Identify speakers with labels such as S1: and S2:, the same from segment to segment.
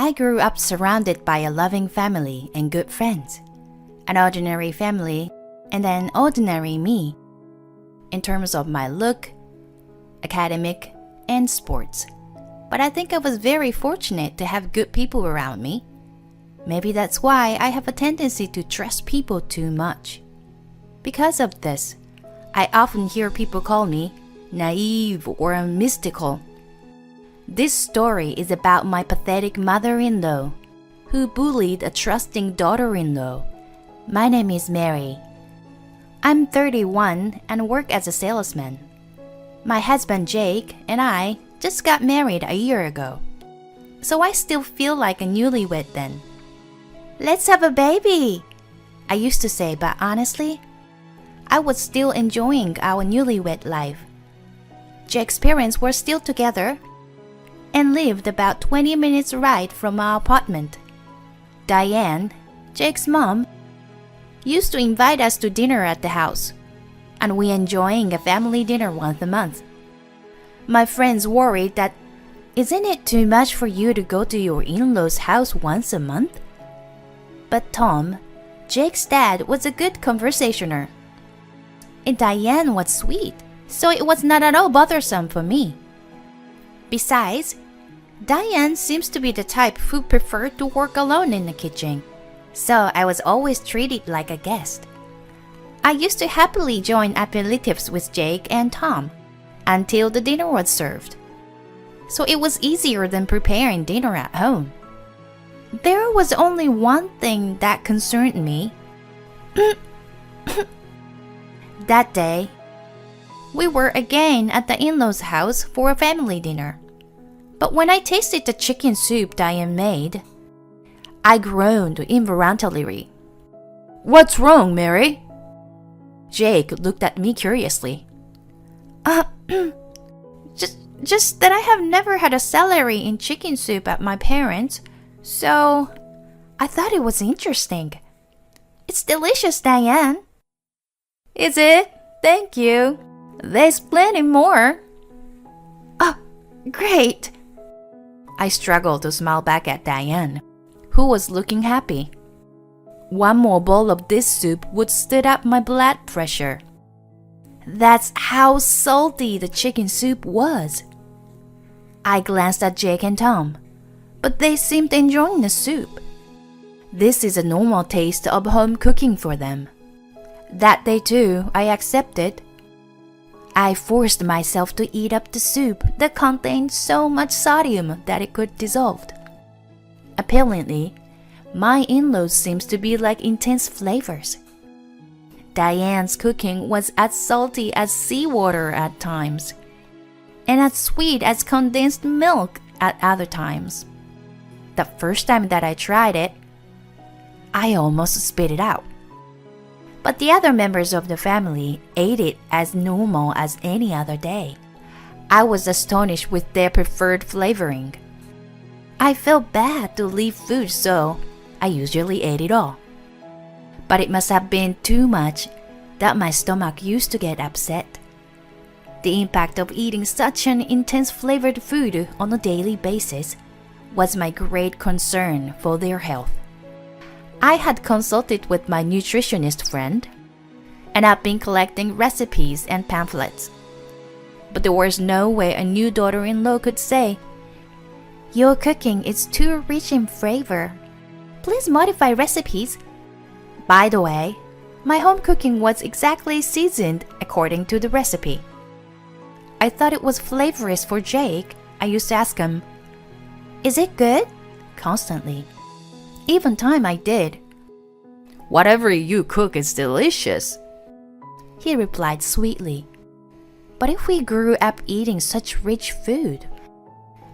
S1: I grew up surrounded by a loving family and good friends. An ordinary family and an ordinary me. In terms of my look, academic, and sports. But I think I was very fortunate to have good people around me. Maybe that's why I have a tendency to trust people too much. Because of this, I often hear people call me naive or mystical. This story is about my pathetic mother-in-law, who bullied a trusting daughter-in-law. My name is Mary. I'm 31 and work as a salesman. My husband Jake and I just got married a year ago. So I still feel like a newlywed then. Let's have a baby, I used to say, but honestly, I was still enjoying our newlywed life. Jake's parents were still together and lived about 20 minutes ride from our apartment. Diane, Jake's mom, used to invite us to dinner at the house, and we enjoying a family dinner once a month. My friends worried that, isn't it too much for you to go to your in-laws' house once a month? But Tom, Jake's dad, was a good conversationer. And Diane was sweet, so it was not at all bothersome for me. Besides, Diane seems to be the type who preferred to work alone in the kitchen, so I was always treated like a guest. I used to happily join aperitifs with Jake and Tom until the dinner was served. So it was easier than preparing dinner at home. There was only one thing that concerned me. That day, we were again at the in-laws' house for a family dinner. But when I tasted the chicken soup Diane made, I groaned involuntarily. What's wrong, Mary? Jake looked at me curiously. Just that I have never had a celery in chicken soup at my parents', so I thought it was interesting. It's delicious, Diane. Is it? Thank you. There's plenty more. Oh, great. I struggled to smile back at Diane, who was looking happy. One more bowl of this soup would stir up my blood pressure. That's how salty the chicken soup was. I glanced at Jake and Tom, but they seemed enjoying the soup. This is a normal taste of home cooking for them. That day too, I accepted. I forced myself to eat up the soup that contained so much sodium that it could dissolve. Apparently, my in-laws seems to be like intense flavors. Diane's cooking was as salty as seawater at times, and as sweet as condensed milk at other times. The first time that I tried it, I almost spit it out. But the other members of the family ate it as normal as any other day. I was astonished with their preferred flavoring. I felt bad to leave food, so I usually ate it all. But it must have been too much that my stomach used to get upset. The impact of eating such an intense flavored food on a daily basis was my great concern for their health. I had consulted with my nutritionist friend, and I've been collecting recipes and pamphlets. But there was no way a new daughter-in-law could say, "Your cooking is too rich in flavor. Please modify recipes." By the way, my home cooking was exactly seasoned according to the recipe. I thought it was flavorless for Jake. I used to ask him, "Is it good?" constantly. Even time I did. "Whatever you cook is delicious," he replied sweetly. But if we grew up eating such rich food,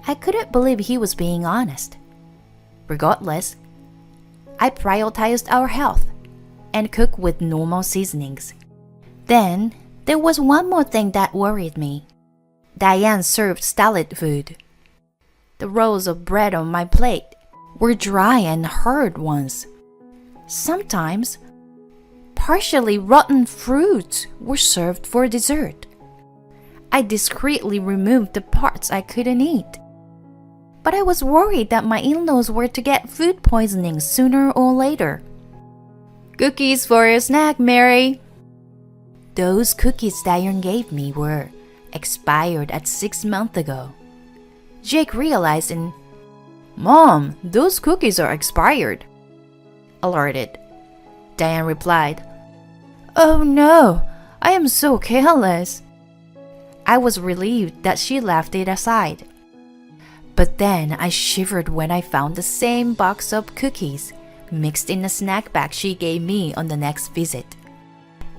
S1: I couldn't believe he was being honest. Regardless, I prioritized our health and cooked with normal seasonings. Then, there was one more thing that worried me. Diane served solid food. The rolls of bread on my plate were dry and hard ones. Sometimes, partially rotten fruits were served for dessert. I discreetly removed the parts I couldn't eat. but I was worried that my in-laws were to get food poisoning sooner or later. Cookies for your snack, Mary. Those cookies Diane gave me were expired at 6 months ago. Jake realized and, Mom, those cookies are expired. Alerted. Diane replied, Oh no, I am so careless. I was relieved that she left it aside. But then I shivered when I found the same box of cookies mixed in a snack bag she gave me on the next visit.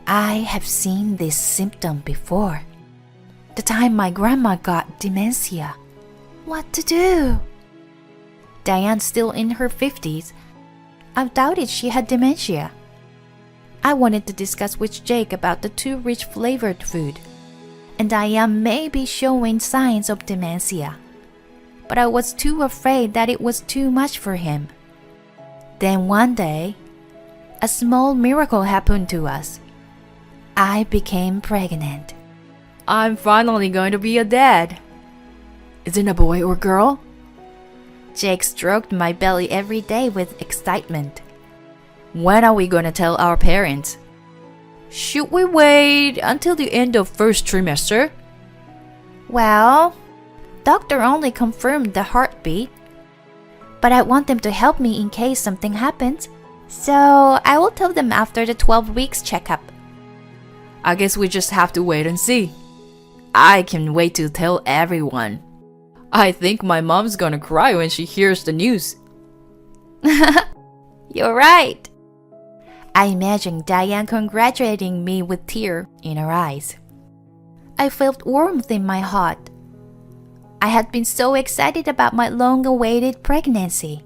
S1: I have seen this symptom before. The time my grandma got dementia. What to do? Diane's still in her 50s. I doubted she had dementia. I wanted to discuss with Jake about the too rich flavored food, and Diane may be showing signs of dementia. But I was too afraid that it was too much for him. Then one day, a small miracle happened to us. I became pregnant. I'm finally going to be a dad. Is it a boy or girl? Jake stroked my belly every day with excitement. When are we going to tell our parents? Should we wait until the end of first trimester? Well, doctor only confirmed the heartbeat. But I want them to help me in case something happens. So I will tell them after the 12 weeks checkup. I guess we just have to wait and see. I can't wait to tell everyone. I think my mom's gonna cry when she hears the news. You're right. I imagine Diane congratulating me with tears in her eyes. I felt warmth in my heart. I had been so excited about my long-awaited pregnancy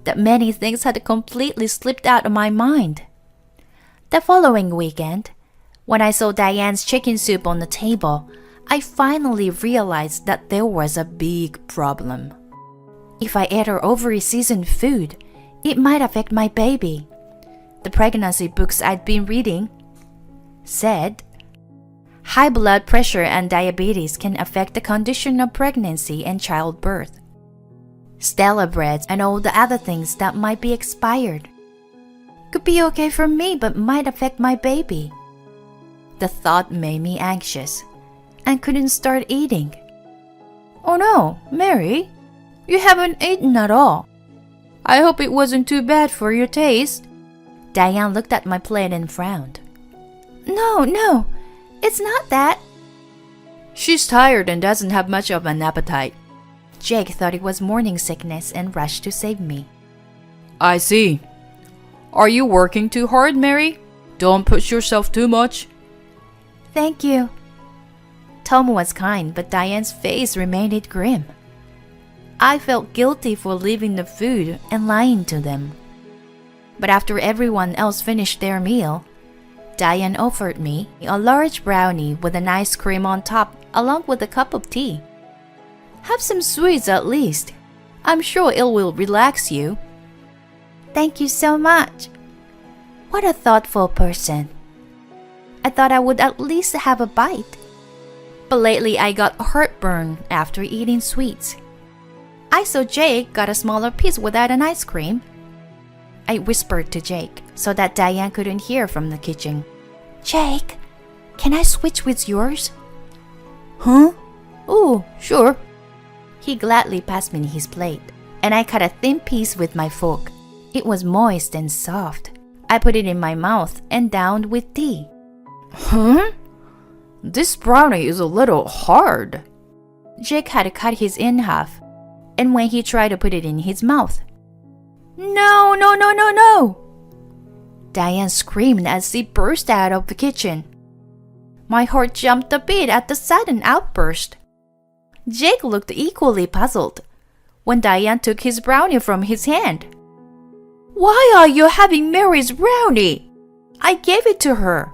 S1: that many things had completely slipped out of my mind. The following weekend, when I saw Diane's chicken soup on the table, I finally realized that there was a big problem. If I ate her ovary-seasoned food, it might affect my baby. The pregnancy books I'd been reading said, high blood pressure and diabetes can affect the condition of pregnancy and childbirth. Stella breads and all the other things that might be expired. Could be okay for me but might affect my baby. The thought made me anxious and couldn't start eating. Oh no, Mary, you haven't eaten at all. I hope it wasn't too bad for your taste. Diane looked at my plate and frowned. No, it's not that. She's tired and doesn't have much of an appetite. Jake thought it was morning sickness and rushed to save me. I see. Are you working too hard, Mary? Don't push yourself too much. Thank you. Tom was kind, but Diane's face remained grim. I felt guilty for leaving the food and lying to them. But after everyone else finished their meal, Diane offered me a large brownie with an ice cream on top along with a cup of tea. Have some sweets at least. I'm sure it will relax you. Thank you so much. What a thoughtful person. I thought I would at least have a bite. But lately I got heartburn after eating sweets. I saw Jake got a smaller piece without an ice cream. I whispered to Jake so that Diane couldn't hear from the kitchen. Jake, can I switch with yours? Huh? Oh, sure. He gladly passed me his plate, and I cut a thin piece with my fork. It was moist and soft. I put it in my mouth and downed with tea. Huh? This brownie is a little hard. Jake had cut his in half, and when he tried to put it in his mouth. No! Diane screamed as she burst out of the kitchen. My heart jumped a bit at the sudden outburst. Jake looked equally puzzled when Diane took his brownie from his hand. Why are you having Mary's brownie? I gave it to her.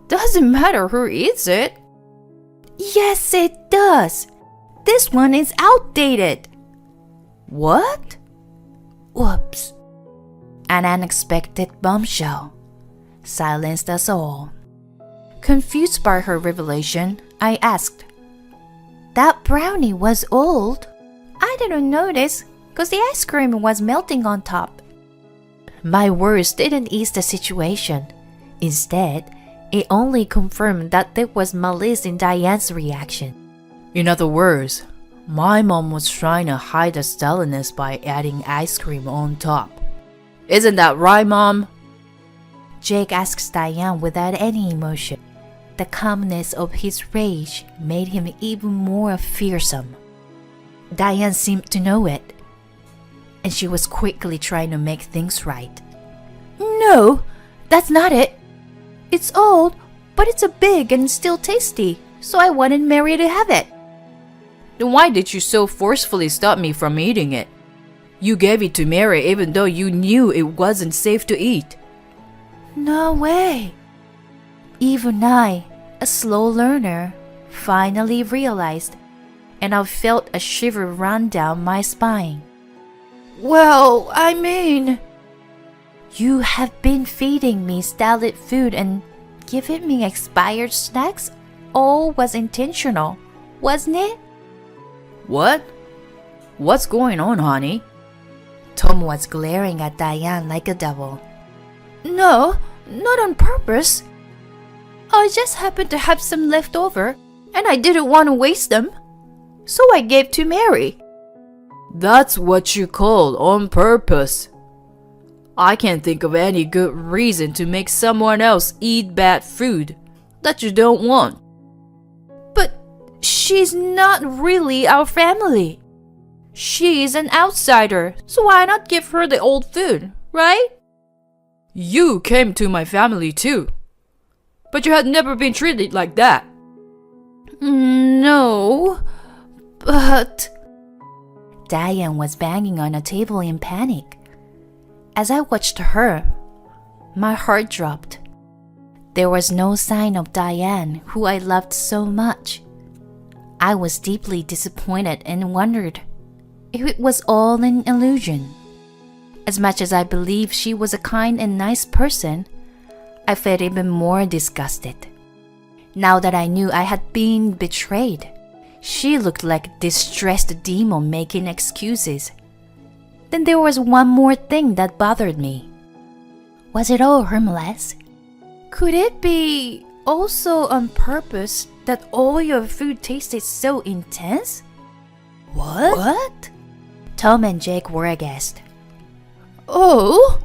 S1: Doesn't matter who eats it. Yes, it does. This one is outdated. What? Whoops. An unexpected bombshell silenced us all. Confused by her revelation, I asked, That brownie was old. I didn't notice because the ice cream was melting on top. My words didn't ease the situation. Instead, it only confirmed that there was malice in Diane's reaction.
S2: In other words, my mom was trying to hide the saltiness by adding ice cream on top. Isn't that right, Mom?
S1: Jake asks Diane without any emotion. The calmness of his rage made him even more fearsome. Diane seemed to know it, and she was quickly trying to make things right. No, that's not it. It's old, but it's a big and still tasty, so I wanted Mary to have it.
S2: Then why did you so forcefully stop me from eating it? You gave it to Mary even though you knew it wasn't safe to eat.
S1: No way. Even I, a slow learner, finally realized, and I felt a shiver run down my spine. Well, I mean, you have been feeding me stale food and giving me expired snacks. All was intentional, wasn't it?
S2: What? What's going on, honey?
S1: Tom was glaring at Diane like a devil. No, not on purpose. I just happened to have some left over, and I didn't want to waste them. So I gave to Mary.
S2: That's what you call on purpose. I can't think of any good reason to make someone else eat bad food that you don't want.
S1: But she's not really our family. She's an outsider, so why not give her the old food, right?
S2: You came to my family too, but you had never been treated like that.
S1: No, but... Diane was banging on a table in panic. As I watched her, my heart dropped. There was no sign of Diane, who I loved so much. I was deeply disappointed and wondered if it was all an illusion. As much as I believed she was a kind and nice person, I felt even more disgusted. Now that I knew I had been betrayed, she looked like a distressed demon making excuses. Then there was one more thing that bothered me. Was it all harmless? Could it be also on purpose that all your food tasted so intense? What? Tom and Jake were aghast. Oh?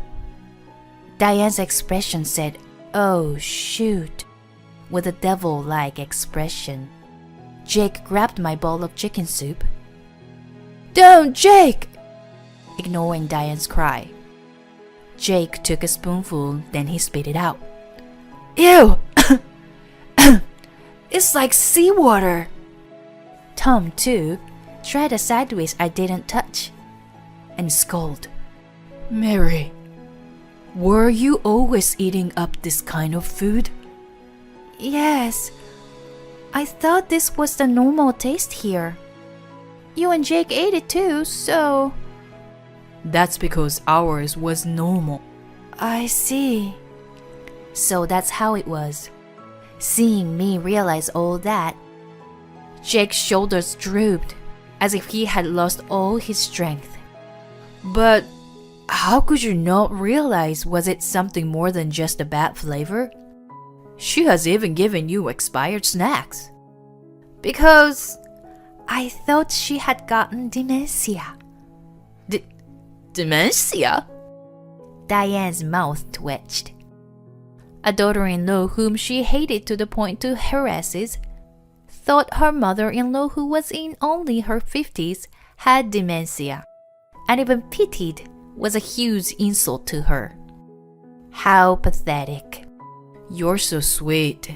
S1: Diane's expression said, "Oh, shoot," with a devil-like expression. Jake grabbed my bowl of chicken soup. Don't, Jake! Ignoring Diane's cry. Jake took a spoonful, then he spit it out. Ew! It's like seawater. Tom, too, tried a sideways I didn't touch, and scolded.
S2: Mary, were you always eating up this kind of food?
S1: Yes. I thought this was the normal taste here. You and Jake ate it too, so...
S2: That's because ours was normal.
S1: I see. So that's how it was. Seeing me realize all that, Jake's shoulders drooped, as if he had lost all his strength.
S2: But how could you not realize was it something more than just a bad flavor? She has even given you expired snacks.
S1: Because I thought she had gotten dementia.
S2: Dementia?
S1: Diane's mouth twitched. A daughter-in-law whom she hated to the point to harasses thought her mother-in-law, who was in only her 50s, had dementia, and even pitied was a huge insult to her. How pathetic.
S2: You're so sweet.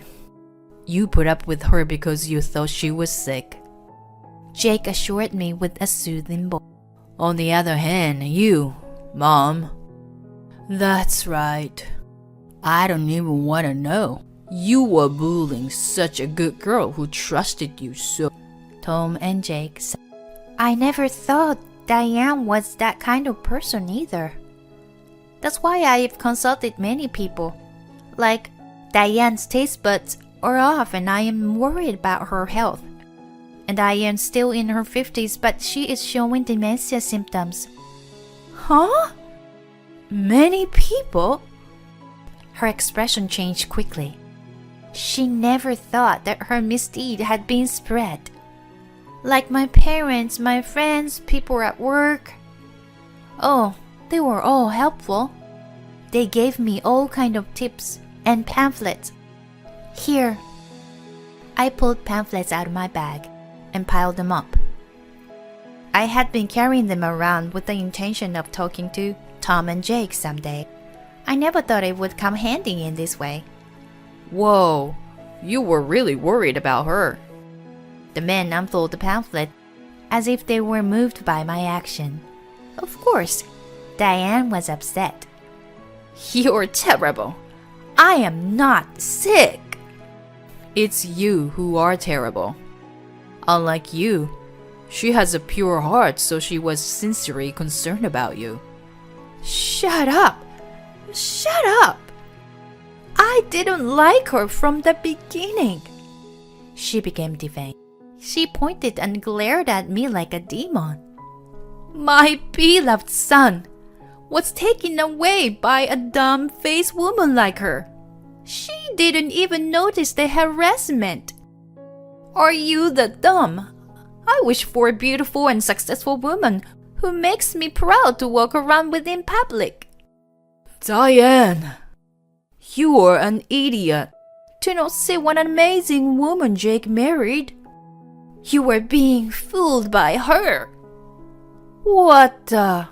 S2: You put up with her because you thought she was sick.
S1: Jake assured me with a soothing voice.
S2: On the other hand, you, Mom.
S1: That's right.
S2: I don't even want to know. You were bullying such a good girl who trusted you so.
S1: Tom and Jake said. I never thought Diane was that kind of person either. That's why I've consulted many people. Like, Diane's taste buds are off and I am worried about her health. and Diane's still in her 50s, but she is showing dementia symptoms. Huh? Many people? Her expression changed quickly. She never thought that her misdeed had been spread. Like my parents, my friends, people at work. Oh, they were all helpful. They gave me all kind of tips and pamphlets. Here. I pulled pamphlets out of my bag and piled them up. I had been carrying them around with the intention of talking to Tom and Jake someday. I never thought it would come handy in this way.
S2: Whoa, you were really worried about her.
S1: The men unfolded the pamphlet as if they were moved by my action. Of course, Diane was upset.
S2: You're terrible.
S1: I am not sick.
S2: It's you who are terrible. Unlike you, she has a pure heart, so she was sincerely concerned about you.
S1: Shut up! Shut up! I didn't like her from the beginning. She became defiant. She pointed and glared at me like a demon. My beloved son was taken away by a dumb-faced woman like her. She didn't even notice the harassment. Are you the dumb? I wish for a beautiful and successful woman who makes me proud to walk around with in public.
S2: Diane, you are an idiot.
S1: Do not see what an amazing woman Jake married. You were being fooled by her.
S2: What the?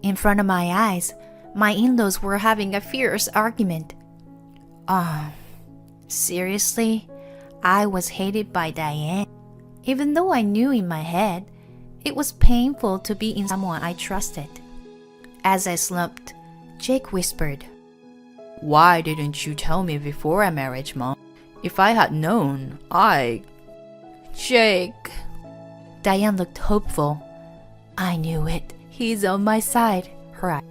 S1: In front of my eyes, my in-laws were having a fierce argument. Seriously? I was hated by Diane. Even though I knew in my head, it was painful to be in someone I trusted. As I slumped, Jake whispered,
S2: Why didn't you tell me before our marriage, Mom? If I had known,
S1: Jake. Diane looked hopeful. I knew it. He's on my side. Her eye.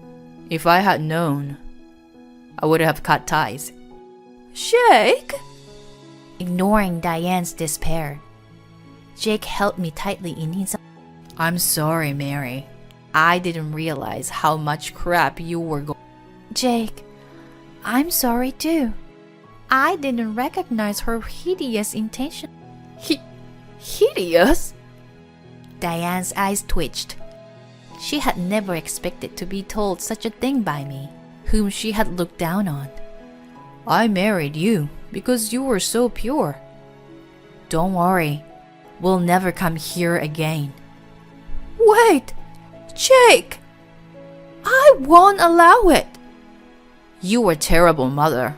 S2: If I had known, I would have cut ties.
S1: Jake? Ignoring Diane's despair, Jake held me tightly in his arms.
S2: I'm sorry, Mary. I didn't realize how much crap you were going.
S1: Jake, I'm sorry too. I didn't recognize her hideous intention.
S2: Hideous?
S1: Diane's eyes twitched. She had never expected to be told such a thing by me, whom she had looked down on.
S2: I married you because you were so pure.
S1: Don't worry, we'll never come here again. Wait, Jake! I won't allow it.
S2: You were a terrible mother.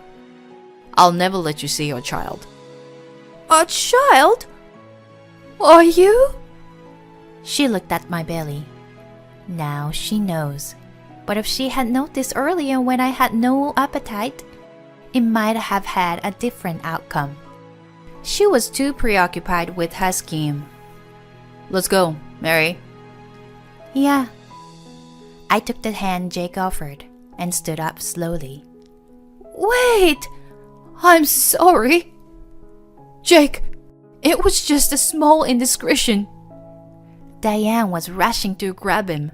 S2: I'll never let you see your child.
S1: A child? Are you? She looked at my belly. Now she knows. But if she had noticed earlier when I had no appetite, it might have had a different outcome. She was too preoccupied with her scheme.
S2: Let's go, Mary.
S1: Yeah. I took the hand Jake offered and stood up slowly. Wait! I'm sorry. Jake, it was just a small indiscretion. Diane was rushing to grab him,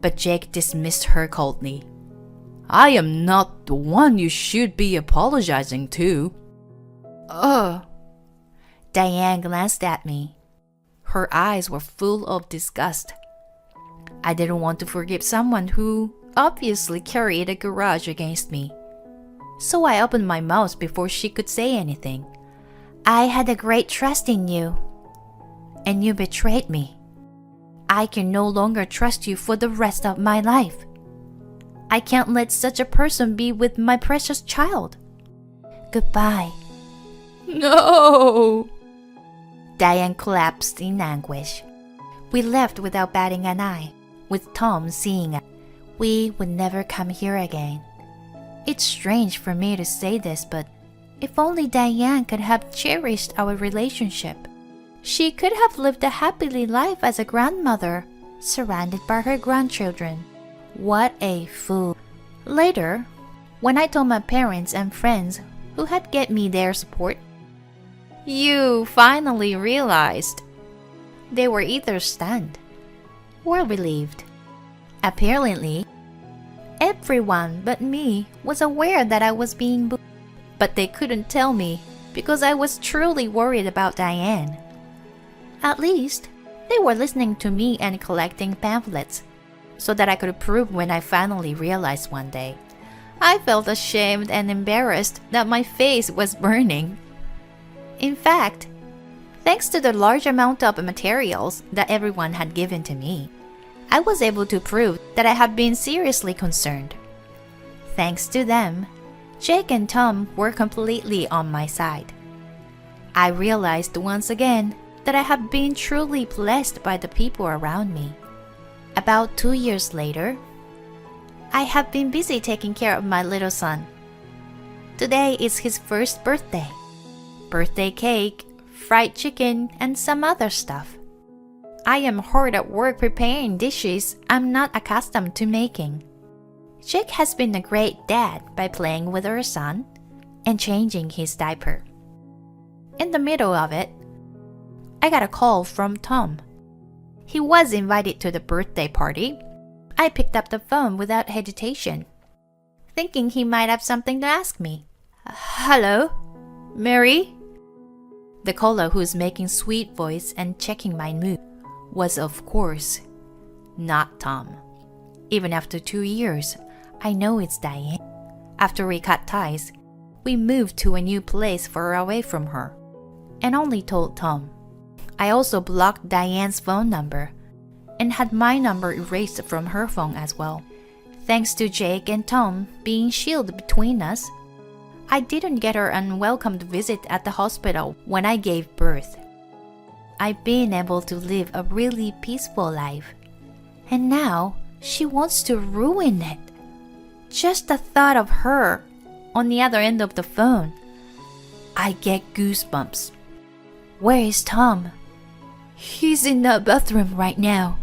S1: but Jake dismissed her coldly.
S2: I am not the one you should be apologizing to.
S1: Diane glanced at me. Her eyes were full of disgust. I didn't want to forgive someone who obviously carried a grudge against me. So I opened my mouth before she could say anything. I had a great trust in you, and you betrayed me. I can no longer trust you for the rest of my life. I can't let such a person be with my precious child. Goodbye.
S2: No!
S1: Diane collapsed in anguish. We left without batting an eye, with Tom seeing us. We would never come here again. It's strange for me to say this, but if only Diane could have cherished our relationship, she could have lived a happy life as a grandmother, surrounded by her grandchildren. What a fool. Later, when I told my parents and friends who had get me their support, You finally realized. They were either stunned or relieved. Apparently, everyone but me was aware that I was being bullied, but they couldn't tell me because I was truly worried about Diane. At least, they were listening to me and collecting pamphlets so that I could prove when I finally realized one day. I felt ashamed and embarrassed that my face was burning. In fact, thanks to the large amount of materials that everyone had given to me, I was able to prove that I had been seriously concerned. Thanks to them, Jake and Tom were completely on my side. I realized once again that I had been truly blessed by the people around me. About 2 years later, I have been busy taking care of my little son. Today is his first birthday. Birthday cake, fried chicken, and some other stuff. I am hard at work preparing dishes I'm not accustomed to making. Jake has been a great dad by playing with our son and changing his diaper. In the middle of it, I got a call from Tom. He was invited to the birthday party. I picked up the phone without hesitation, thinking he might have something to ask me. Hello, Mary? The caller, who's making sweet voice and checking my mood, was of course not Tom. Even after 2 years, I know it's Diane. After we cut ties, we moved to a new place far away from her, and only told Tom. I also blocked Diane's phone number and had my number erased from her phone as well. Thanks to Jake and Tom being shielded between us, I didn't get her unwelcome visit at the hospital when I gave birth. I've been able to live a really peaceful life, and now she wants to ruin it. Just the thought of her on the other end of the phone, I get goosebumps. Where is Tom? He's in the bathroom right now.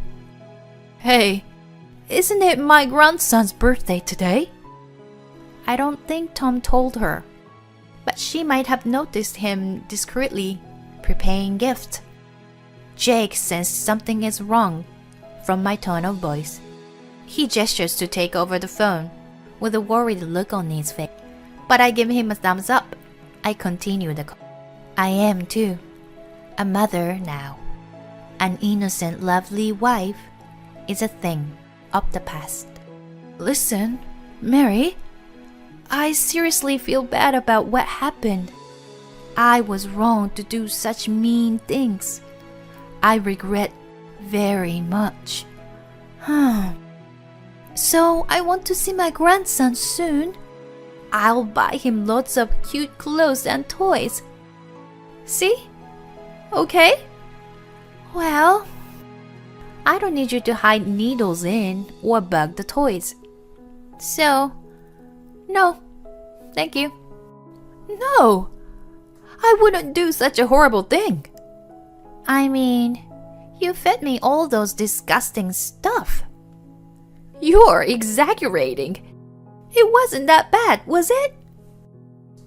S1: Hey, isn't it my grandson's birthday today? I don't think Tom told her, but she might have noticed him discreetly preparing gifts. Jake sensed something is wrong from my tone of voice. He gestures to take over the phone with a worried look on his face, but I give him a thumbs up. I continue the call. I am too, a mother now. An innocent, lovely wife is a thing of the past. Listen, Mary, I seriously feel bad about what happened. I was wrong to do such mean things. I regret very much. So I want to see my grandson soon. I'll buy him lots of cute clothes and toys. See? Okay? Well, I don't need you to hide needles in or bug the toys. So, no, thank you. No, I wouldn't do such a horrible thing. I mean, you fed me all those disgusting stuff. You're exaggerating. It wasn't that bad, was it?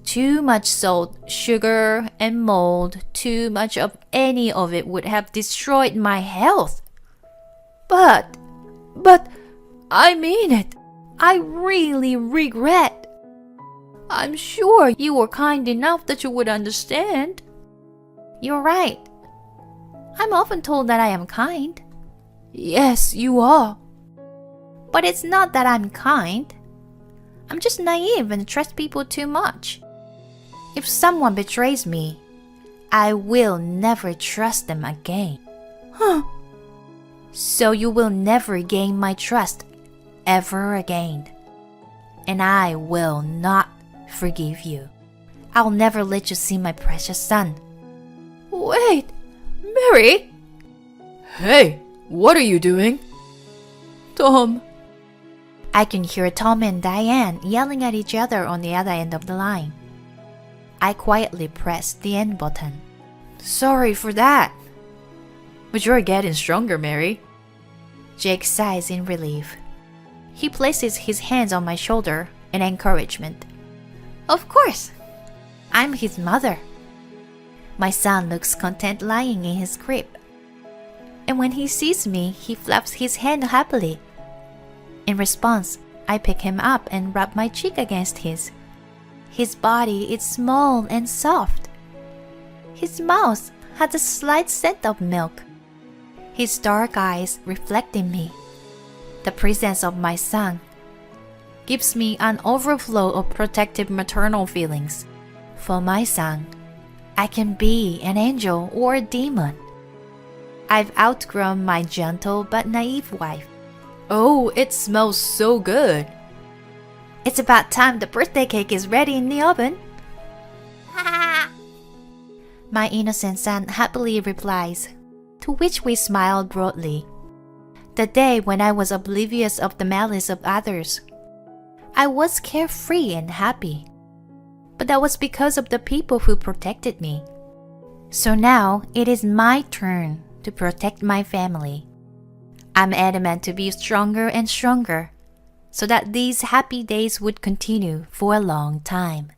S1: Too much salt, sugar, and mold, too much of any of it would have destroyed my health. But, I mean it. I really regret. I'm sure you were kind enough that you would understand. You're right. I'm often told that I am kind. Yes, you are. But it's not that I'm kind. I'm just naive and trust people too much. If someone betrays me, I will never trust them again. So you will never gain my trust ever again. And I will not forgive you. I'll never let you see my precious son. Wait, Mary!
S2: Hey, what are you doing?
S1: Tom. I can hear Tom and Diane yelling at each other on the other end of the line. I quietly pressed the end button. Sorry for that.
S2: But you're getting stronger, Mary.
S1: Jake sighs in relief. He places his hands on my shoulder in encouragement. Of course. I'm his mother. My son looks content lying in his crib. And when he sees me, he flaps his hand happily. In response, I pick him up and rub my cheek against his. His body is small and soft. His mouth has a slight scent of milk. His dark eyes reflecting me. The presence of my son gives me an overflow of protective maternal feelings. For my son, I can be an angel or a demon. I've outgrown my gentle but naive wife.
S2: Oh, it smells so good.
S1: It's about time the birthday cake is ready in the oven. My innocent son happily replies, to which we smile broadly. The day when I was oblivious of the malice of others, I was carefree and happy. But that was because of the people who protected me. So now it is my turn to protect my family. I'm adamant to be stronger and stronger, so that these happy days would continue for a long time.